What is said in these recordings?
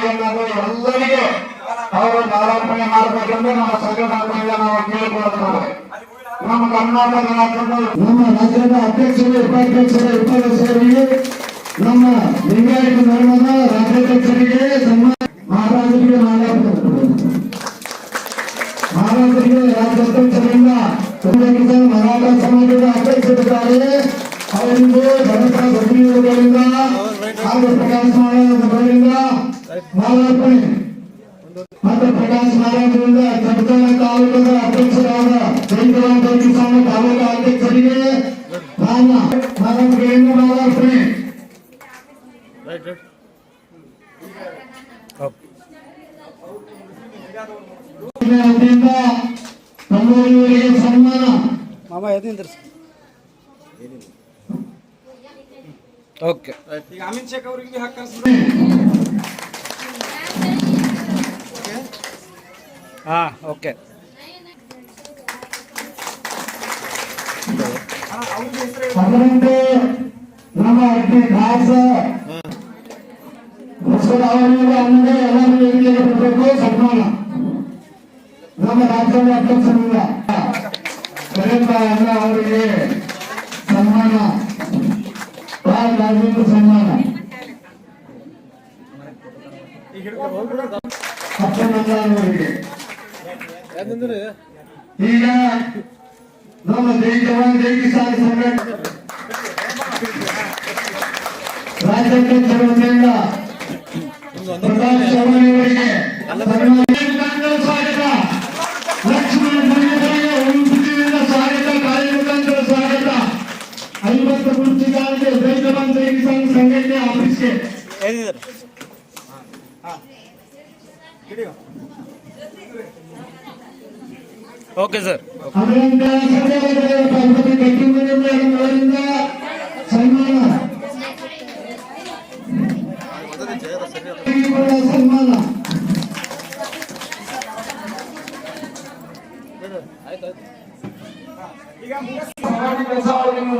ಎಲ್ಲರಿಗೆ ಅವರು ಮಾಲಾರ್ಪಣೆ ಮಾಡಬೇಕೆಂದು ನಮ್ಮ ಸಂಘಟನೆಯಿಂದ ನಾವು ಕೇಳಿಕೊಳ್ಳುತ್ತೇವೆ. ನಮ್ಮ ಕರ್ನಾಟಕ ರಾಜ್ಯದ ನಮ್ಮ ರಾಜ್ಯದ ಅಧ್ಯಕ್ಷರು ಉಪಾಧ್ಯಕ್ಷರು ಇಬ್ಬರು ಸೇರಿ ನಮ್ಮ ಲಿಂಗಾಯತ ಧರ್ಮದ ರಾಜ್ಯಾಧ್ಯಕ್ಷರಿಗೆ ಮಹಾರಾಜರಿಗೆ ಮಹಾರಾಜರಿಗೆ ರಾಜ್ಯಾಧ್ಯಕ್ಷರಿಂದ ಮರಾಠ ಸಮಾಜದ ಅಧ್ಯಕ್ಷರಿದ್ದಾರೆ. ಅವರಿಗೆ ಭರತ ಗಂಭೀರಗಳಿಂದ ಹಾಗೂ ಪ್ರಕಾಶ್ ಮಹಾರಾಜರಿಂದ ಮಾಲಾರ್ಪಣೆ ಮತ್ತು ಪ್ರಕಾಶ್ ಮಹಾರಾಜರಿಂದ ಚರ್ಚಾ ತಾಲೂಕದ ಅಧ್ಯಕ್ಷರಾದ ಜೈಕರಾಮ್ ಜೈಕಿಸ್ವಾಮಿ ತಾಲೂಕಾ ಅಧ್ಯಕ್ಷರಿಗೆ ಮಹಾರಾಜರಿಂದ ಮಾಲಾರ್ಪಣೆ. ತಮ್ಮವರಿಗೆ ಸನ್ಮಾನ. ಓಕೆ, ಈಗ ಅಮಿತ್ ಶೇಖ್ ಅವರಿಗೆ ಹಕ್ಕ ಓಕೆ. ಅದರಂತೆ ನಮ್ಮ ದಾಸ ಅವರಿಗೆ ಅನ್ನದೇ ಎಲ್ಲರೂ ಎಲ್ಲಿಗೆ ಬರಬೇಕು ಸನ್ಮಾನ. ನಮ್ಮ ರಾಜ್ಯದ ಅಧ್ಯಕ್ಷರಿಂದ ಎಲ್ಲ ಅವರಿಗೆ ಸನ್ಮಾನ, ರಾಜೇಂದ್ರ ಸನ್ಮಾನ. ಅವರಿಗೆ ಈಗ ನಮ್ಮ ಜೈ ಜವಾನ್ ಜೈ ಕಿಸಾನ್ ಸಂಘಟನೆ ರಾಜ್ಯಾಧ್ಯಕ್ಷರ ವತಿಯಿಂದ ಪ್ರಕಾಶ್ ಚೌಹಾಣ್ ಅವರಿಗೆ ಸ್ವಾಗತ. ಲಕ್ಷ್ಮಣ ಉಡುಪಿಯಿಂದ ಸ್ವಾಗತ, ಕಾರ್ಯಕರ್ತರು ಸ್ವಾಗತ. 50 ಕುರ್ಚಿಗಳಿಗೆ ಜೈ ಜವಾನ್ ಜೈ ಕಿಸಾನ್ ಸಂಘಟನೆ ಆಫೀಸ್ಗೆ ಓಕೆ ಸರ್. ಅದರಿಂದ ಸನ್ಮಾನ ಸನ್ಮಾನ.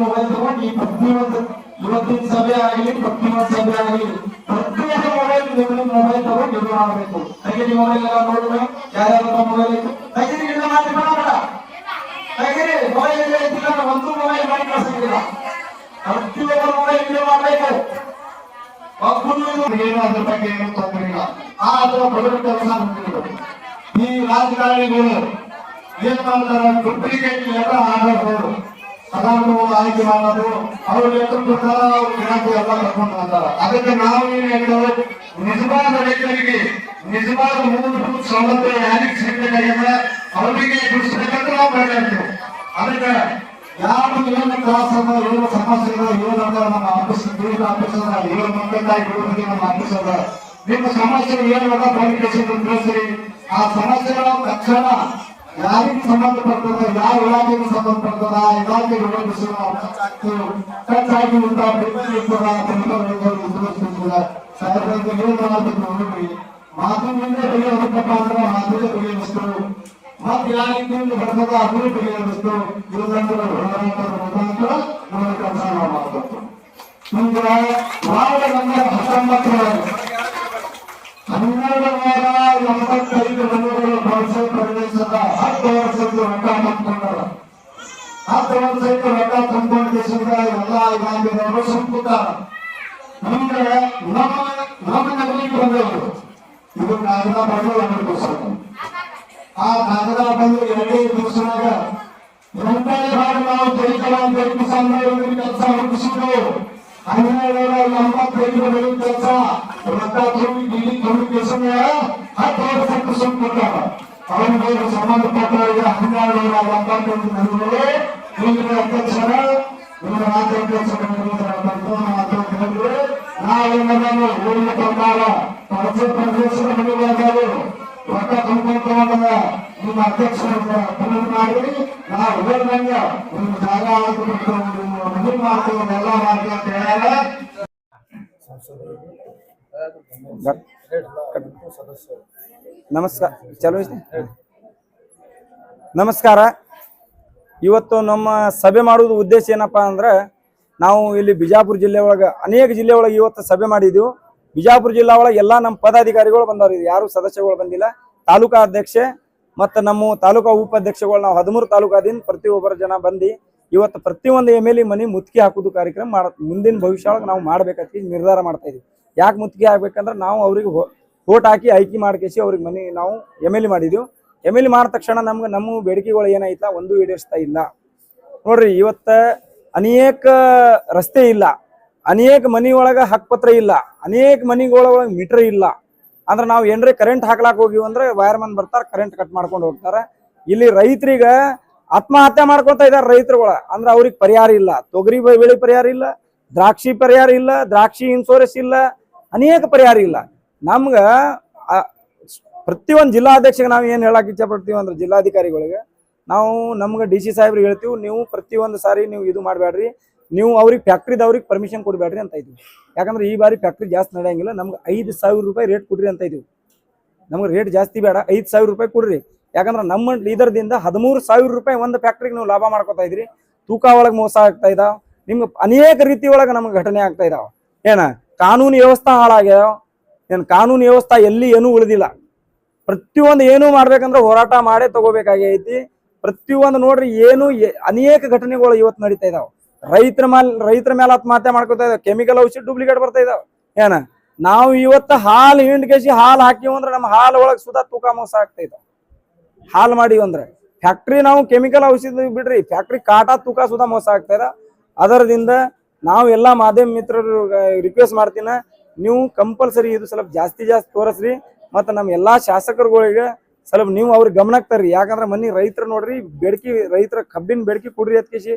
ಮೊಬೈಲ್ ತಗೊಂಡು ಇವತ್ತಿನ ಸಭೆ ಆಗಲಿ ಪ್ರತಿಯೊಂದು ಸಭೆ ಆಗಲಿ ಪ್ರತಿಯೊಂದು ಮೊಬೈಲ್ ತಗೊಂಡು ಇದು ಮಾಡಬೇಕು. ತೆಗಿರಿ ಮೊಬೈಲ್ ಎಲ್ಲ ನೋಡುವ ಯಾರ್ಯಾರ ಮೊಬೈಲ್ ತೆಗಿರಿ, ಇಲ್ಲ ಮಾಡಿ ಬೇಡ ತೆಗಿರಿ. ಮೊಬೈಲ್ ಇಲ್ಲ ಇದ್ದಿಲ್ಲ, ಒಂದು ಮೊಬೈಲ್ ಮಾಡಿ ಕಳಿಸಂಗಿಲ್ಲ. ಪ್ರತಿಯೊಬ್ಬರು ಮೊಬೈಲ್ ವಿಡಿಯೋ ಮಾಡಬೇಕು. ಏನು ಅದ್ರ ಬಗ್ಗೆ ಏನು ತೊಂದರೆ ಇಲ್ಲ. ಆ ಅಥವಾ ಬಡವರ ಕೆಲಸ ಮುಗಿಬೇಕು. ಈ ರಾಜಕಾರಣಿಗಳು ಏನ್ ಮಾಡ್ತಾರೆ, ಡೂಪ್ಲಿಕೇಟ್ ಲೆಟರ್ ಹಾಕೋದು, ಅದಾದ್ರು ಆಯ್ಕೆ ಮಾಡೋದು, ಅವ್ರು ಲೆಟರ್ ಕೊಡ್ತಾರ, ಅವ್ರು ಗಿರಾಕಿ ಎಲ್ಲ ಕರ್ಕೊಂಡು ಬರ್ತಾರೆ. ಅದಕ್ಕೆ ನಾವು ಏನ್ ಹೇಳ್ತೇವೆ, ನಿಜವಾದ ರೈತರಿಗೆ ನಿಜವಾದ ಮೂಲಭೂತ ಸೌಲಭ್ಯ ಯಾರಿಗೆ ಸಿಗಬೇಕಾಗಿದೆ ಅವರಿಗೆ ಬಿಡಿಸ್ಬೇಕಂತ ನಾವು ಮಾಡಿರ್ತೇವೆ. ಅದಕ್ಕೆ ಯಾರು ಏನು ತ್ರಾಸ ಅದ, ಏನು ಸಮಸ್ಯೆ ಇದೆ, ಏನಂದ್ರೆ ನಮ್ಮ ಆಫೀಸ್ ಆಫೀಸ್ ಅದ, ಏನು ಮಂದಿ ನಮ್ಮ ಆಫೀಸ್ ಅದ, ನಿಮ್ಮ ಸಮಸ್ಯೆ ಏನದ ಕ್ವಾಲಿಫಿಕೇಶನ್ ತಿಳಿಸ್ರಿ. ಆ ಸಮಸ್ಯೆಗಳ ತಕ್ಷಣ ಯಾರಿಗೆ ಸಂಬಂಧಪಡ್ತದ, ಯಾವ ಇಲಾಖೆಗೆ ಸಂಬಂಧಪಡ್ತದ, ಆ ಇಲಾಖೆ ಖರ್ಚಾಗಿ ಉಂಟ ಸಾಹೇಬ್ರಿಗೆ ಏನ್ ಮಾಡಬೇಕು ನೋಡ್ರಿ. ಮಾತಿನಿಂದ ಬಗೆಹರಿಸಪ್ಪ ಅಂದ್ರೆ ಮಾತಿಗೆ ಬಗೆಹರಿಸ್ತರು, ಮತ್ತೆ ಯಾವ ರೀತಿಯಿಂದ ಬರ್ತದ ಅದನ್ನು ಬಗೆಹರಿಸ್ತು. ಇಲ್ಲಂದ್ರೆ ಮುಖಾಂತರ ನಮ್ಮ ಕೆಲಸ ನಾವು ಮಾಡಬೇಕು. ನಿಮ್ಗೆ ವಾರ್ಡ್ ನಂಬರ್ 1985 ಮನೆಗಳು ಭವಿಷ್ಯ ಪ್ರದೇಶದ 10 ವರ್ಷದ ರೊಕ್ಕ ತಂದ್ಕೊಂಡಾರ. 10 ವರ್ಷಕ್ಕೆ ರೊಕ್ಕ ತಂದ್ಕೊಂಡ ದೇಶದ ಎಲ್ಲ ಇಲಾಖೆದವರು ಸುಮ್ಕುತ್ತಾರ. ನಮ್ಗೆ ನಮ್ಮ ನಗಲಿಕ್ಕೆ ಬಂದವರು ಇದು ಕಾಗದ ಬಂದು 2 ದಿವಸ. ಆ ಕಾಗದ ಬಂದು 2 ದಿವಸದಾಗ ಎಂಟನೇ ಭಾಗ ನಾವು ಜೈ ಜವಾನ್ ಜೈ ಕಿಸಾನ್ ಕೆಲಸ ಹುಟ್ಟಿಸಿದ್ರು. 1295 ಕೆಲಸ ರೊಕ್ಕ ತುಂಬಿ ಗಿಲಿ ಕಮ್ಯುನಿಕೇಶನ್ 10 ವರ್ಷಕ್ಕೆ ಸುಮ್ಕೊಟ್ಟಾರ. ಅವರಿಗೆ ಸಂಬಂಧಪಟ್ಟ 1295 ಮನೆಗಳು ಈಗಿನ ಅಧ್ಯಕ್ಷರ ಇವರ ರಾಜ್ಯಾಧ್ಯಕ್ಷರ ನಾವೇನೋ ಊರಿನ ಪ್ರಕಾರ ಪ್ರದೇಶದ ಮನೆಗಳಾದವು ರೊಕ್ಕ ತುಂಬಿಕೊಂಡ ನಿಮ್ಮ ಅಧ್ಯಕ್ಷರ ಮಾಡಿ ನಾವು ಹೋದಂಗ ನಿಮ್ಮ ಜಾಗ ಮನೆ ಮಾಡ್ತೇವೆ, ಎಲ್ಲ ಮಾಡ್ತೇವೆ ಅಂತ ಹೇಳಲ್ಲ. ನಮಸ್ಕಾರ. ಚಲೋ ನಮಸ್ಕಾರ. ಇವತ್ತು ನಮ್ಮ ಸಭೆ ಮಾಡುವುದು ಉದ್ದೇಶ ಏನಪ್ಪಾ ಅಂದ್ರೆ, ನಾವು ಇಲ್ಲಿ ಬಿಜಾಪುರ ಜಿಲ್ಲೆ ಒಳಗೆ ಅನೇಕ ಜಿಲ್ಲೆ ಒಳಗೆ ಇವತ್ತು ಸಭೆ ಮಾಡಿದೆವು. ಬಿಜಾಪುರ ಜಿಲ್ಲಾ ಒಳಗೆ ಎಲ್ಲ ನಮ್ಮ ಪದಾಧಿಕಾರಿಗಳು ಬಂದವ್ರಿ, ಯಾರು ಸದಸ್ಯಗಳು ಬಂದಿಲ್ಲ. ತಾಲೂಕಾ ಅಧ್ಯಕ್ಷೆ ಮತ್ತು ನಮ್ಮ ತಾಲೂಕಾ ಉಪಾಧ್ಯಕ್ಷಗಳು ನಾವು 13 ತಾಲೂಕಾದಿಂದ ಪ್ರತಿಯೊಬ್ಬರ ಜನ ಬಂದು ಇವತ್ತು ಪ್ರತಿಯೊಂದು MLA ಮನೆ ಮುತ್ತಿಗೆ ಹಾಕೋದು ಕಾರ್ಯಕ್ರಮ ಮುಂದಿನ ಭವಿಷ್ಯ ಒಳಗೆ ನಾವು ಮಾಡ್ಬೇಕಂತ ನಿರ್ಧಾರ ಮಾಡ್ತಾ ಇದೀವಿ. ಯಾಕೆ ಮುತ್ತಿಗೆ ಹಾಕ್ಬೇಕಂದ್ರೆ ನಾವು ಅವ್ರಿಗೆ ವೋಟ್ ಹಾಕಿ ಆಯ್ಕೆ ಮಾಡ್ಕೇಸಿ ಅವ್ರಿಗೆ ಮನೆ ನಾವು MLA ಮಾಡಿದೀವಿ. MLA ಮಾಡಿದ ತಕ್ಷಣ ನಮ್ಮ ಬೇಡಿಕೆಗಳು ಏನಾಯ್ತಾ ಒಂದು ಈಡೇರಿಸ್ತಾ ಇಲ್ಲ. ನೋಡ್ರಿ, ಇವತ್ತ ಅನೇಕ ರಸ್ತೆ ಇಲ್ಲ, ಅನೇಕ ಮನಿ ಒಳಗ ಹಕ್ಕಪತ್ರ ಇಲ್ಲ, ಅನೇಕ ಮನಿಗಳೊಳಗೆ ಮೀಟರ್ ಇಲ್ಲ. ಅಂದ್ರೆ ನಾವು ಏನ್ರಿ ಕರೆಂಟ್ ಹಾಕ್ಲಾಕ್ ಹೋಗಿವಿ ಅಂದ್ರೆ ವೈರ್ಮನ್ ಬರ್ತಾರ, ಕರೆಂಟ್ ಕಟ್ ಮಾಡ್ಕೊಂಡು ಹೋಗ್ತಾರ. ಇಲ್ಲಿ ರೈತರಿಗ ಆತ್ಮಹತ್ಯೆ ಮಾಡ್ಕೊತಾ ಇದಾರೆ ರೈತರುಗಳ. ಅಂದ್ರೆ ಅವ್ರಿಗೆ ಪರಿಹಾರ ಇಲ್ಲ, ತೊಗರಿ ಬೆಳೆ ಪರಿಹಾರ ಇಲ್ಲ, ದ್ರಾಕ್ಷಿ ಪರಿಹಾರ ಇಲ್ಲ, ದ್ರಾಕ್ಷಿ ಇನ್ಶೂರೆನ್ಸ್ ಇಲ್ಲ, ಅನೇಕ ಪರಿಹಾರ ಇಲ್ಲ. ನಮ್ಗ ಪ್ರತಿಯೊಂದು ಜಿಲ್ಲಾಧ್ಯಕ್ಷಗೆ ನಾವು ಏನ್ ಹೇಳಕ್ ಇಚ್ಛೆ ಪಡ್ತೀವಿ ಅಂದ್ರೆ ಜಿಲ್ಲಾಧಿಕಾರಿಗಳಿಗೆ ನಾವು ನಮ್ಗೆ DC ಸಾಹೇಬ್ರಿಗೆ ಹೇಳ್ತೀವಿ, ನೀವು ಪ್ರತಿಯೊಂದು ಸಾರಿ ನೀವು ಇದು ಮಾಡಬೇಡ್ರಿ, ನೀವು ಅವ್ರಿಗೆ ಫ್ಯಾಕ್ಟ್ರಿದವ್ರಿಗೆ ಪರ್ಮಿಷನ್ ಕೊಡಬೇಡ್ರಿ ಅಂತ ಇದ್ವಿ. ಯಾಕಂದ್ರೆ ಈ ಬಾರಿ ಫ್ಯಾಕ್ಟ್ರಿ ಜಾಸ್ತಿ ನಡೆಯಂಗಿಲ್ಲ, ನಮ್ಗೆ 5,000 ರೂಪಾಯಿ ರೇಟ್ ಕೊಡ್ರಿ ಅಂತ ಇದ್ವಿ. ನಮ್ಗೆ ರೇಟ್ ಜಾಸ್ತಿ ಬೇಡ, 5,000 ರೂಪಾಯಿ ಕೊಡ್ರಿ. ಯಾಕಂದ್ರೆ ನಮ್ಮ ಲೀಡರ್ದಿಂದ 13,000 ರೂಪಾಯಿ ಒಂದು ಫ್ಯಾಕ್ಟ್ರಿಗೆ ನೀವು ಲಾಭ ಮಾಡ್ಕೊತಾ ಇದ್ರಿ. ತೂಕ ಒಳಗೆ ಮೋಸ ಆಗ್ತಾ ಇದಾವ, ನಿಮ್ಗೆ ಅನೇಕ ರೀತಿ ಒಳಗೆ ನಮ್ಗೆ ಘಟನೆ ಆಗ್ತಾ ಇದಾವ. ಏನ ಕಾನೂನು ವ್ಯವಸ್ಥೆ ಹಾಳಾಗ್ಯಾವ, ಏನ್ ಕಾನೂನು ವ್ಯವಸ್ಥೆ ಎಲ್ಲಿ ಏನೂ ಉಳಿದಿಲ್ಲ. ಪ್ರತಿಯೊಂದು ಏನು ಮಾಡ್ಬೇಕಂದ್ರೆ ಹೋರಾಟ ಮಾಡೇ ತಗೋಬೇಕಾಗೈತಿ. ಪ್ರತಿಯೊಂದು ನೋಡ್ರಿ ಅನೇಕ ಘಟನೆಗಳು ಇವತ್ತು ನಡೀತಾ ಇದಾವ. ರೈತರ ಮೇಲೆ ಆತ್ಮಹತ್ಯೆ ಮಾಡ್ಕೊತಾ ಇದಾವ, ಕೆಮಿಕಲ್ ಔಷಧಿ ಡೂಪ್ಲಿಕೇಟ್ ಬರ್ತಾ ಇದಾವ. ಏನ ನಾವು ಇವತ್ತು ಹಾಲು ಹಿಂಡ್ಕೇಸಿ ಹಾಲು ಹಾಕಿವ್ ಅಂದ್ರೆ ನಮ್ಮ ಹಾಲು ಒಳಗೆ ಸುಧಾ ತೂಕ ಮೋಸ ಆಗ್ತಾ ಇದಾವ. ಹಾಲು ಮಾಡಿವ್ ಅಂದ್ರೆ ಫ್ಯಾಕ್ಟ್ರಿ ನಾವು ಕೆಮಿಕಲ್ ಔಷಧಿ ಬಿಡ್ರಿ, ಫ್ಯಾಕ್ಟ್ರಿ ಕಾಟ ತೂಕ ಸುಧಾ ಮೋಸ ಆಗ್ತಾ ಇದಾವ. ಅದರದಿಂದ ನಾವು ಎಲ್ಲಾ ಮಾಧ್ಯಮ ಮಿತ್ರರು ರಿಕ್ವೆಸ್ಟ್ ಮಾಡ್ತೀನ, ನೀವು ಕಂಪಲ್ಸರಿ ಇದು ಸ್ವಲ್ಪ ಜಾಸ್ತಿ ತೋರಿಸ್ರಿ. ಮತ್ತು ನಮ್ಮ ಎಲ್ಲಾ ಶಾಸಕರುಗಳಿಗೆ ಸ್ವಲ್ಪ ನೀವು ಅವ್ರಿಗೆ ಗಮನಕ್ಕೆ ತರ್ರಿ. ಯಾಕಂದ್ರೆ ಮನಿ ರೈತರು ನೋಡ್ರಿ ರೈತರ ಕಬ್ಬಿನ ಬೇಡಿಕೆ ಕೊಡ್ರಿ ಅತ್ಕೇಸಿ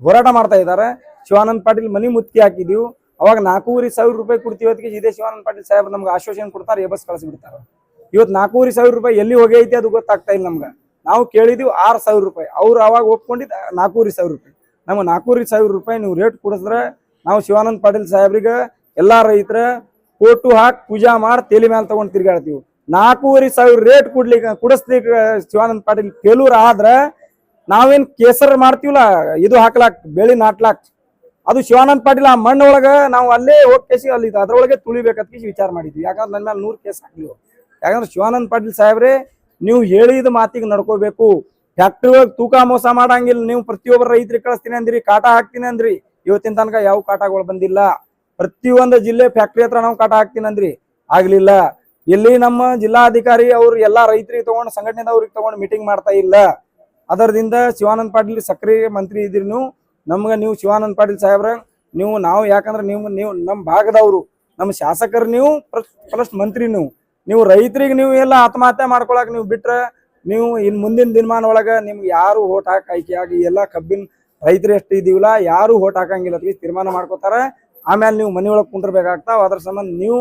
ಹೋರಾಟ ಮಾಡ್ತಾ ಇದ್ದಾರೆ. ಶಿವಾನಂದ ಪಾಟೀಲ್ ಮನಿ ಮುತ್ತಿಗೆ ಹಾಕಿದೀವಿ, ಅವಾಗ 4,500 ರೂಪಾಯಿ ಕೊಡ್ತೀವಿ ಅದಕ್ಕೆ ಇದೇ ಶಿವಾನಂದ ಪಾಟೀಲ್ ಸಾಹೇಬ್ ನಮ್ಗೆ ಆಶ್ವಾಸನೆ ಕೊಡ್ತಾರೆ, ಎಬಸ್ ಕಳಿಸ್ಬಿಡ್ತಾರೆ. ಇವತ್ತು 4,500 ರೂಪಾಯಿ ಎಲ್ಲಿ ಹೋಗೈತಿ ಅದು ಗೊತ್ತಾಗ್ತಾ ಇಲ್ಲ ನಮ್ಗೆ. ನಾವು ಕೇಳಿದೀವಿ 6,000 ರೂಪಾಯಿ, ಅವ್ರು ಅವಾಗ ಒಪ್ಕೊಂಡಿದ್ದು 4,500 ರೂಪಾಯಿ. ನಮ್ಗೆ 4,500 ರೂಪಾಯಿ ನೀವು ರೇಟ್ ಕೊಡಿಸಿದ್ರೆ ನಾವು ಶಿವಾನಂದ ಪಾಟೀಲ್ ಸಾಹೇಬ್ರಿಗೆ ಎಲ್ಲಾ ರೈತರ ಫೋಟೋ ಹಾಕಿ ಪೂಜಾ ಮಾಡಿ ತಲೆ ಮೇಲೆ ತಗೊಂಡು ತಿರ್ಗಾಡ್ತೀವಿ. 4,500 ರೇಟ್ ಕುಡಿಸ್ಲಿಕ್ಕೆ ಶಿವಾನಂದ ಪಾಟೀಲ್ ಫೇಲೂರ್ ಆದ್ರೆ ನಾವೇನ್ ಕೇಸರ್ ಮಾಡ್ತೀವಲ್ಲ ಇದು ಹಾಕ್ಲಾಕ್ ಬೆಳಿ ನಾಟ್ಲಾಕ್, ಅದು ಶಿವಾನಂದ ಪಾಟೀಲ್ ಆ ಮಣ್ಣೊಳಗ ನಾವು ಅಲ್ಲೇ ಹೋಗಿ ಅಲ್ಲಿ ಅದ್ರೊಳಗೆ ತುಳಿಬೇಕಂತ ವಿಚಾರ ಮಾಡಿದ್ವಿ. ಯಾಕಂದ್ರೆ ನನ್ನ ಮೇಲೆ 100 ಕೇಸ್ ಹಾಕ್ಲಿವ. ಯಾಕಂದ್ರೆ ಶಿವಾನಂದ ಪಾಟೀಲ್ ಸಾಹೇಬ್ರೆ, ನೀವು ಹೇಳಿದ ಮಾತಿಗೆ ನಡ್ಕೋಬೇಕು. ಫ್ಯಾಕ್ಟ್ರಿ ಒಳಗೆ ತೂಕ ಮೋಸ ಮಾಡಂಗಿಲ್ಲ. ನೀವು ಪ್ರತಿಯೊಬ್ಬರ ರೈತರಿಗೆ ಕಳಿಸ್ತೀನಿ ಅಂದ್ರಿ, ಕಾಟ ಹಾಕ್ತೀನಿ ಅಂದ್ರಿ, ಇವತ್ತಿನ ತನಕ ಯಾವ ಕಾಟಗಳು ಬಂದಿಲ್ಲ. ಪ್ರತಿಯೊಂದು ಜಿಲ್ಲೆ ಫ್ಯಾಕ್ಟ್ರಿ ಹತ್ರ ನಾವು ಕಾಟ ಹಾಕ್ತೀನಿ ಅಂದ್ರಿ, ಆಗ್ಲಿಲ್ಲ. ಇಲ್ಲಿ ನಮ್ಮ ಜಿಲ್ಲಾಧಿಕಾರಿ ಅವ್ರು ಎಲ್ಲಾ ರೈತರಿಗೆ ತಗೊಂಡು ಸಂಘಟನೆದವ್ರಿಗೆ ತಗೊಂಡು ಮೀಟಿಂಗ್ ಮಾಡ್ತಾ ಇಲ್ಲ. ಅದರದಿಂದ ಶಿವಾನಂದ ಪಾಟೀಲ್ ಸಕ್ರಿಯ ಮಂತ್ರಿ ಇದ್ರಿ ನೀವು ಶಿವಾನಂದ ಪಾಟೀಲ್ ಸಾಹೇಬ್ರ ನಾವು ಯಾಕಂದ್ರೆ ನೀವು ನಮ್ಮ ಭಾಗದವರು, ನಮ್ಮ ಶಾಸಕರು, ನೀವು ಪ್ಲಸ್ ಮಂತ್ರಿ, ನೀವು ರೈತರಿಗೆ ನೀವು ಎಲ್ಲ ಆತ್ಮಹತ್ಯೆ ಮಾಡ್ಕೊಳಕ್ ನೀವು ಬಿಟ್ರೆ ನೀವು ಇನ್ ಮುಂದಿನ ದಿನಮಾನ ಒಳಗ ನಿಮ್ಗೆ ಯಾರು ಓಟ್ ಆಯ್ಕೆ ಆಗಿ ಎಲ್ಲ ಕಬ್ಬಿನ ರೈತರು ಎಷ್ಟು ಇದೀವಲ್ಲ ಯಾರು ಓಟ್ ಹಾಕಂಗಿಲ್ಲ ಅಂತ ತೀರ್ಮಾನ ಮಾಡ್ಕೋತಾರ. ಆಮೇಲೆ ನೀವು ಮನೆ ಒಳಗೆ ಕುಂಡ್ರಬೇಕಾಗ್ತಾವ. ಅದ್ರ ಸಂಬಂಧ ನೀವು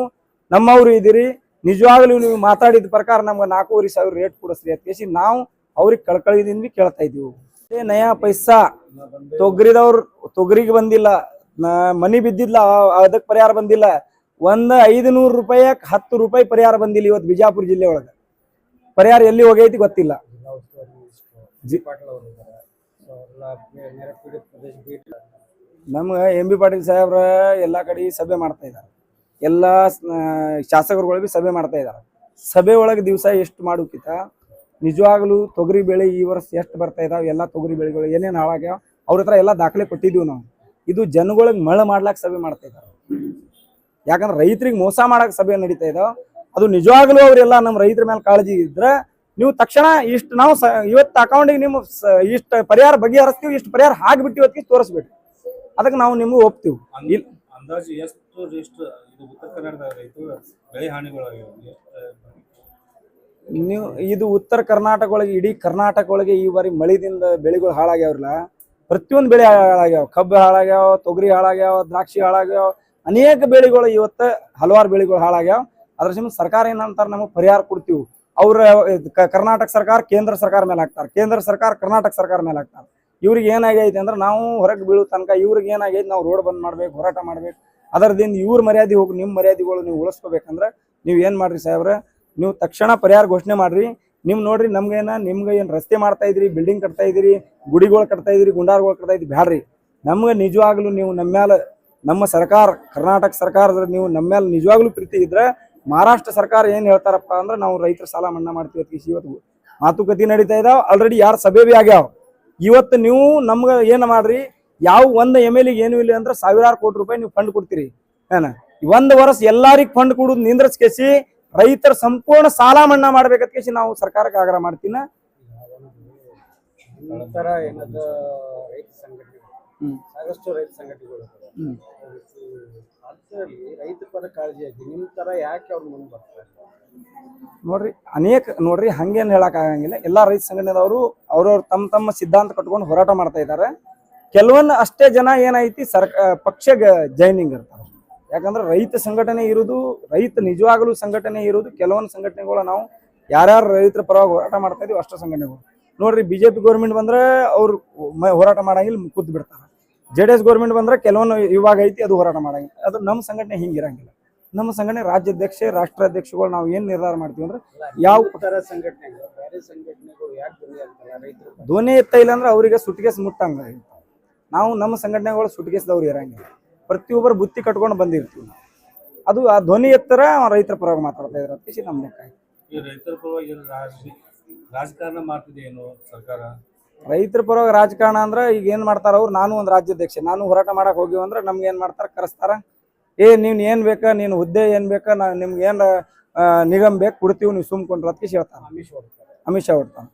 ನಮ್ಮವ್ರು ಇದೀರಿ, ನಿಜವಾಗ್ಲೂ ನೀವು ಮಾತಾಡಿದ ಪ್ರಕಾರ ನಮ್ಗೆ 4,500 ರೇಟ್ ಕೊಡಿಸ್ರಿ ಅಂತ ನಾವು ಅವ್ರಿಗೆ ಕಳ್ಕಳಿದಿಂದ ಕೇಳ್ತಾ ಇದೀವಿ. ನಯಾ ಪೈಸಾ ತೊಗರಿಗೆ ಬಂದಿಲ್ಲ, ಮನಿ ಬಿದ್ದಿಲ್ಲ ಅದಕ್ಕೆ ಪರಿಹಾರ ಬಂದಿಲ್ಲ. 500 ರೂಪಾಯಿಗೆ 10 ರೂಪಾಯಿ ಪರಿಹಾರ ಬಂದಿಲ್ಲ. ಇವತ್ತು ಬಿಜಾಪುರ ಜಿಲ್ಲೆ ಒಳಗ ಪರಿಹಾರ ಎಲ್ಲಿ ಹೋಗೈತಿ ಗೊತ್ತಿಲ್ಲ. ನಮ್ಗ MB ಪಾಟೀಲ್ ಸಾಹೇಬ್ರ ಎಲ್ಲಾ ಕಡೆ ಸಭೆ ಮಾಡ್ತಾ ಇದಾರೆ, ಎಲ್ಲಾ ಶಾಸಕರುಗಳಿಗೆ ಸಭೆ ಮಾಡ್ತಾ ಇದಾರೆ. ಸಭೆ ಒಳಗೆ ದಿವಸ ಎಷ್ಟು ಮಾಡೋಕಿತ ನಿಜವಾಗ್ಲೂ ತೊಗರಿ ಬೆಳೆ ಈ ವರ್ಷ ಎಷ್ಟು ಬರ್ತಾ ಇದಾವ, ಎಲ್ಲಾ ತೊಗರಿ ಬೆಳೆಗಳು ಏನೇನು ಹಾಳಾಗ್ಯಾವ ಅವ್ರ ಹತ್ರ ಎಲ್ಲಾ ದಾಖಲೆ ಕೊಟ್ಟಿದೀವಿ ನಾವು. ಇದು ಜನಗಳಿಗೆ ಮಳ ಮಾಡ್ಲಾಕ್ ಸಭೆ ಮಾಡ್ತಾ ಇದಾರೆ. ಯಾಕಂದ್ರೆ ರೈತರಿಗೆ ಮೋಸ ಮಾಡಕ್ ಸಭೆ ನಡೀತಾ ಇದಾವ. ಅದು ನಿಜವಾಗ್ಲೂ ಅವ್ರೆಲ್ಲ ನಮ್ಮ ರೈತರ ಮೇಲೆ ಕಾಳಜಿ ಇದ್ರೆ ನೀವು ತಕ್ಷಣ ಇಷ್ಟು ನಾವು ಇವತ್ತು ಅಕೌಂಟಿಗೆ ನಿಮ್ಮ ಇಷ್ಟು ಪರಿಹಾರ ಬಗೆಹರಿಸ್ತೀವಿ, ಇಷ್ಟು ಪರಿಹಾರ ಹಾಕ್ಬಿಟ್ಟು ಇವತ್ತಿಗೆ ತೋರಿಸ್ಬಿಟ್ಟು ಅದಕ್ಕೆ ನಾವು ನಿಮ್ಗೆ ಒಪ್ತೀವಿ. ಅಂದಾಜು ಎಷ್ಟು ಇದು ಉತ್ತರ ಕರ್ನಾಟಕದ ರೈತರು ಬೆಳೆ ಹಾನಿಗಳಾಗಿವೆ? ನೀವು ಇದು ಉತ್ತರ ಕರ್ನಾಟಕ ಒಳಗೆ ಇಡೀ ಕರ್ನಾಟಕ ಒಳಗೆ ಈ ಬಾರಿ ಮಳೆದಿಂದ ಬೆಳೆಗಳು ಹಾಳಾಗ್ಯಾವ್ರಲ್ಲ. ಪ್ರತಿಯೊಂದು ಬೆಳೆ ಹಾಳಾಗ್ಯಾವ, ಕಬ್ಬು ಹಾಳಾಗ್ಯಾವ, ತೊಗರಿ ಹಾಳಾಗ್ಯಾವ, ದ್ರಾಕ್ಷಿ ಹಾಳಾಗ್ಯಾವ, ಅನೇಕ ಬೆಳೆಗಳು ಇವತ್ತು ಹಲವಾರು ಬೆಳೆಗಳು ಹಾಳಾಗ್ಯಾವ. ಅದ್ರ ಸಂಬಂಧ ಸರ್ಕಾರ ಏನಂತಾರೆ, ನಮಗೆ ಪರಿಹಾರ ಕೊಡ್ತೀವಿ. ಅವ್ರ ಕರ್ನಾಟಕ ಸರ್ಕಾರ ಕೇಂದ್ರ ಸರ್ಕಾರ ಮೇಲೆ ಹಾಕ್ತಾರೆ, ಕೇಂದ್ರ ಸರ್ಕಾರ ಕರ್ನಾಟಕ ಸರ್ಕಾರ ಮೇಲೆ ಹಾಕ್ತಾರೆ. ಇವ್ರಿಗೆ ಏನಾಗೈತೆ ಅಂದ್ರೆ ನಾವು ಹೊರಗೆ ಬೀಳೋ ತನಕ ಇವ್ರಿಗೆ ಏನಾಗೈತೆ ನಾವು ರೋಡ್ ಬಂದ್ ಮಾಡ್ಬೇಕು, ಹೋರಾಟ ಮಾಡ್ಬೇಕು. ಅದರದಿಂದ ಇವ್ರ ಮರ್ಯಾದೆ ಹೋಗಿ ನಿಮ್ಮ ಮರ್ಯಾದೆಗಳು ನೀವು ಉಳಿಸ್ಕೋಬೇಕಂದ್ರೆ ನೀವು ಏನ್ ಮಾಡ್ರಿ ಸಾಹೇಬ್ರ, ನೀವು ತಕ್ಷಣ ಪರಿಹಾರ ಘೋಷಣೆ ಮಾಡ್ರಿ. ನೋಡ್ರಿ ನಿಮ್ಗೆ ಏನು ರಸ್ತೆ ಮಾಡ್ತಾ ಇದ್ರಿ, ಬಿಲ್ಡಿಂಗ್ ಕಟ್ತಾ ಇದ್ರಿ, ಗುಡಿಗಳು ಕಟ್ತಾ ಇದ್ರಿ, ಗುಂಡಾರ್ಗಳು ಕಟ್ತಾ ಇದ್ರಿ, ಬ್ಯಾಡ್ರಿ. ನಮ್ಗೆ ನಿಜವಾಗ್ಲೂ ನೀವು ನಮ್ಮ ಮೇಲೆ ನಮ್ಮ ಸರ್ಕಾರ ಕರ್ನಾಟಕ ಸರ್ಕಾರದ ನೀವು ನಮ್ಮ ಮೇಲೆ ನಿಜವಾಗ್ಲೂ ಪ್ರೀತಿ ಇದ್ರೆ ಮಹಾರಾಷ್ಟ್ರ ಸರ್ಕಾರ ಏನ್ ಹೇಳ್ತಾರಪ್ಪ ಅಂದ್ರೆ ನಾವು ರೈತರ ಸಾಲ ಮನ್ನಾ ಮಾಡ್ತೀವಿ ಅಂತ ಇವತ್ತು ಮಾತುಕತೆ ನಡೀತಾ ಇದಾವ. ಆಲ್ರೆಡಿ ಯಾರು ಸಭೆ ಬಿ ಆಗ್ಯಾವ. ಇವತ್ತು ನೀವು ನಮ್ಗೆ ಏನು ಮಾಡ್ರಿ, ಯಾವ ಒಂದು MLA ಏನು ಇಲ್ಲ ಅಂದ್ರೆ ಸಾವಿರಾರು ಕೋಟಿ ರೂಪಾಯಿ ನೀವು ಫಂಡ್ ಕೊಡ್ತೀರಿ. ಏನ ಒಂದು ವರ್ಷ ಎಲ್ಲಾರಿಗ ಫಂಡ್ ಕೊಡುದು ನಿಂದ್ರಿಸ್ಕೇಸಿ ರೈತರ ಸಂಪೂರ್ಣ ಸಾಲ ಮನ್ನಾ ಮಾಡ್ಬೇಕಂತ ನಾವು ಸರ್ಕಾರಕ್ಕೆ ಆಗ್ರಹ ಮಾಡ್ತೀನ. ನಂತರ ಏನದ ರೈತ ಸಂಘಟನೆಗಳು ಸಾಕಷ್ಟು ರೈತ ಸಂಘಟನೆಗಳು ಅದರಲ್ಲಿ ರೈತ ಪರ ಕಾಳಜಿ ಐತಿ. ನಿಮ್ ತರ ಯಾಕೆ ಅವ್ರು ಮುಂದೆ ಬರ್ತಾರೆ ನೋಡ್ರಿ ಹಂಗೇನ್ ಹೇಳಕ್ ಆಗಂಗಿಲ್ಲ. ಎಲ್ಲಾ ರೈತ ಸಂಘಟನೆದವರು ಅವ್ರವ್ರ ತಮ್ಮ ಸಿದ್ಧಾಂತ ಕಟ್ಕೊಂಡು ಹೋರಾಟ ಮಾಡ್ತಾ ಇದ್ದಾರೆ. ಕೆಲವೊಂದು ಅಷ್ಟೇ ಜನ ಏನೈತಿ ಪಕ್ಷ ಜೈನಿಂಗ್ ಇರ್ತಾರೆ. ಯಾಕಂದ್ರೆ ರೈತ ಸಂಘಟನೆ ಇರುವುದು, ರೈತ ನಿಜವಾಗಲೂ ಸಂಘಟನೆ ಇರುವುದು ಕೆಲವೊಂದು ಸಂಘಟನೆಗಳು ನಾವು ಯಾರ್ಯಾರು ರೈತರ ಪರವಾಗಿ ಹೋರಾಟ ಮಾಡ್ತಾ ಇದೀವಿ ಅಷ್ಟು ಸಂಘಟನೆಗಳು. ನೋಡ್ರಿ BJP ಗೌರ್ಮೆಂಟ್ ಬಂದ್ರೆ ಅವ್ರು ಹೋರಾಟ ಮಾಡಂಗಿಲ್ಲ, ಕೂತ್ ಬಿಡ್ತಾರೆ. JDS ಗೌರ್ಮೆಂಟ್ ಬಂದ್ರೆ ಕೆಲವೊಂದು ಇವಾಗ ಐತಿ ಅದು ಹೋರಾಟ ಮಾಡಂಗಿಲ್ಲ. ಅದು ನಮ್ಮ ಸಂಘಟನೆ ಹಿಂಗಿರಂಗಿಲ್ಲ. ನಮ್ಮ ಸಂಘಟನೆ ರಾಜ್ಯಾಧ್ಯಕ್ಷ ರಾಷ್ಟ್ರಾಧ್ಯಕ್ಷಗಳು ನಾವು ಏನ್ ನಿರ್ಧಾರ ಮಾಡ್ತೀವಿ ಅಂದ್ರೆ ಯಾವ ತರ ಸಂಘಟನೆಗಳು ಬೇರೆ ಸಂಘಟನೆಗಳು ಯಾಕೆ ಧ್ವನಿ ಆಗ್ತಲ್ಲ ರೈತರು ಧ್ವನಿ ಎತ್ತ ಇಲ್ಲ ಅಂದ್ರೆ ಅವರಿಗೆ ಸುಟ್ಕೇಸ್ ಮುಟ್ಟಂಗ. ನಾವು ನಮ್ಮ ಸಂಘಟನೆಗಳು ಸುಟ್ಕೇಸ್ದವ್ರು ಇರಂಗಿಲ್ಲ. ಪ್ರತಿಯೊಬ್ಬರು ಬುತ್ತಿ ಕಟ್ಕೊಂಡು ಬಂದಿರ್ತೀವಿ. ಅದು ಆ ಧ್ವನಿ ಎತ್ತರ ರೈತರ ಪರವಾಗಿ ಮಾತಾಡ್ತಾ ಇದ್ರ ಅಂತ ನಮ್ಮ ಲೆಕ್ಕ. ಈ ರೈತರ ಪರವಾಗಿ ರಾಜಕಾರಣ ಮಾಡ್ತಿದೆ ಏನು ಸರ್ಕಾರ? ರೈತರ ಪರವಾಗಿ ರಾಜಕಾರಣ ಅಂದ್ರೆ ಈಗ ಏನ್ ಮಾಡ್ತಾರ ಅವ್ರು, ನಾನು ಒಂದು ರಾಜ್ಯಾಧ್ಯಕ್ಷ, ನಾನು ಹೋರಾಟ ಮಾಡಕ್ ಹೋಗಿವಿ ಅಂದ್ರೆ ನಮ್ಗೆ ಏನ್ ಮಾಡ್ತಾರ, ಕರೆಸ್ತಾರ. ನೀನ್ ಏನ್ ಬೇಕಾ, ನೀನು ಹುದ್ದೆ ಏನ್ ಬೇಕಾ, ನಿಮ್ಗೆ ಏನ್ ನಿಗಮ್ ಬೇಕು ಕೊಡ್ತೀವಿ, ನೀವು ಸುಮ್ಕೊಂಡ್ರ ಅದಕ್ಕೆ ಹೇಳ್ತಾರ. ಅಮಿತ್ ಶಾ ಹೊಡ್ತಾನ.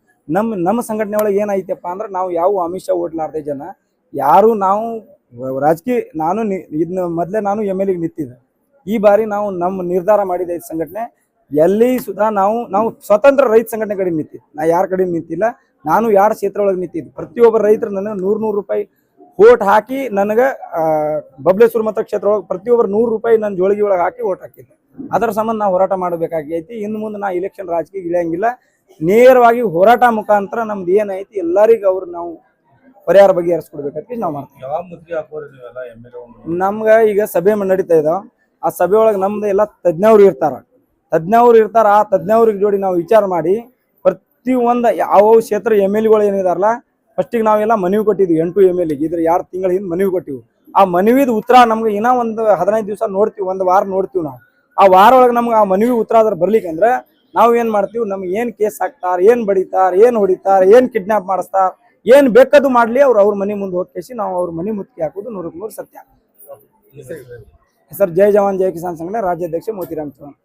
ನಮ್ಮ ಸಂಘಟನೆ ಒಳಗೆ ಏನೈತಪ್ಪ ಅಂದ್ರೆ ನಾವು ಯಾವ ಅಮಿತ್ ಶಾ ಓಡ್ಲಾರ್ದೆ ಜನ ಯಾರು ನಾವು ರಾಜಕೀಯ. ನಾನು ಇದನ್ನ ಮೊದಲೇ ನಾನು MLA ನಿಂತಿದ್ದೆ. ಈ ಬಾರಿ ನಾವು ನಮ್ಮ ನಿರ್ಧಾರ ಮಾಡಿದ ಸಂಘಟನೆ ಎಲ್ಲಿ ಸುಧಾ ನಾವು ಸ್ವತಂತ್ರ ರೈತ ಸಂಘಟನೆ ಕಡೆ ನಿಂತಿದ್ದು. ನಾ ಯಾರ ಕಡೆ ನಿಂತಿಲ್ಲ. ನಾನು ಯಾರ ಕ್ಷೇತ್ರ ಒಳಗೆ ನಿಂತಿದ್ದು. ಪ್ರತಿಯೊಬ್ಬರು ರೈತರು ನನಗೆ 100 ರೂಪಾಯಿ ಓಟ್ ಹಾಕಿ ನನಗೆ ಬಬಲೇಶ್ವರ ಮತ ಕ್ಷೇತ್ರ ಒಳಗೆ ಪ್ರತಿಯೊಬ್ಬರು 100 ರೂಪಾಯಿ ನನ್ನ ಜೋಳಿಗೆ ಒಳಗೆ ಹಾಕಿ ಓಟ್ ಹಾಕಿದ್ದೆ. ಅದರ ಸಂಬಂಧ ನಾವು ಹೋರಾಟ ಮಾಡಬೇಕಾಗೈತಿ. ಇನ್ನು ಮುಂದೆ ನಾ ಇಲೆಕ್ಷನ್ ರಾಜಕೀಯ ಇಳಿಯಂಗಿಲ್ಲ. ನೇರವಾಗಿ ಹೋರಾಟ ಮುಖಾಂತರ ನಮ್ದು ಏನೈತಿ ಎಲ್ಲರಿಗೂ ಅವ್ರು ನಾವು ಪರಿಹಾರ ಬಗೆಹರಿಸ್ಕೊಡ್ಬೇಕಂತ ನಾವು ಮಾಡ್ತೀವಿ. ಯಾವ ಮುದ್ರಿ ಹಾಕೋರಿ ನೀವೆಲ್ಲ MLA? ನಮ್ಗೆ ಈಗ ಸಭೆ ನಡೀತಾ ಇದಾವ. ಆ ಸಭೆ ಒಳಗೆ ನಮ್ದು ಎಲ್ಲ ತಜ್ಞವ್ರು ಇರ್ತಾರ. ಆ ತಜ್ಞವ್ರಿಗೆ ಜೋಡಿ ನಾವು ವಿಚಾರ ಮಾಡಿ ಪ್ರತಿಯೊಂದು ಯಾವ ಕ್ಷೇತ್ರ MLAಗಳು ಏನಿದಾರಲ್ಲ ಫಸ್ಟಿಗೆ ನಾವೆಲ್ಲ ಮನವಿ ಕೊಟ್ಟಿದ್ವಿ. 8 MLA ಇದ್ರ 2 ತಿಂಗಳ ಹಿಂದೆ ಮನವಿ ಕೊಟ್ಟಿವಿ. ಆ ಮನವಿದ ಉತ್ತರ ನಮ್ಗೆ ಇನ್ನೂ ಒಂದು 15 ದಿವಸ ನೋಡ್ತೀವಿ, ಒಂದು ವಾರ ನೋಡ್ತೀವಿ. ನಾವು ಆ ವಾರ ಒಳಗೆ ನಮ್ಗೆ ಆ ಮನವಿ ಉತ್ತರ ಅದ್ರ ಬರ್ಲಿಕ್ಕಂದ್ರೆ ನಾವು ಏನ್ ಮಾಡ್ತೀವಿ, ನಮ್ಗೆ ಏನ್ ಕೇಸ್ ಹಾಕ್ತಾರ, ಏನ್ ಬಡಿತಾರ, ಏನ್ ಹೊಡಿತಾರ, ಏನ್ ಕಿಡ್ನಾಪ್ ಮಾಡಿಸ್ತಾರ, ಏನ್ ಬೇಕಾದು ಮಾಡ್ಲಿ ಅವ್ರ ಮನೆ ಮುಂದೆ ಹೋಗಿ ನಾವು ಅವ್ರ ಮನೆ ಮುತ್ತಿ ಹಾಕೋದು 100% ಸತ್ಯ. ಸರ್, ಜೈ ಜವಾನ್ ಜೈ ಕಿಸಾನ್ ಸಂಘಟನೆ ರಾಜ್ಯಾಧ್ಯಕ್ಷ ಮೋತಿರಾಮ್ ಚೌಹಾಣ್.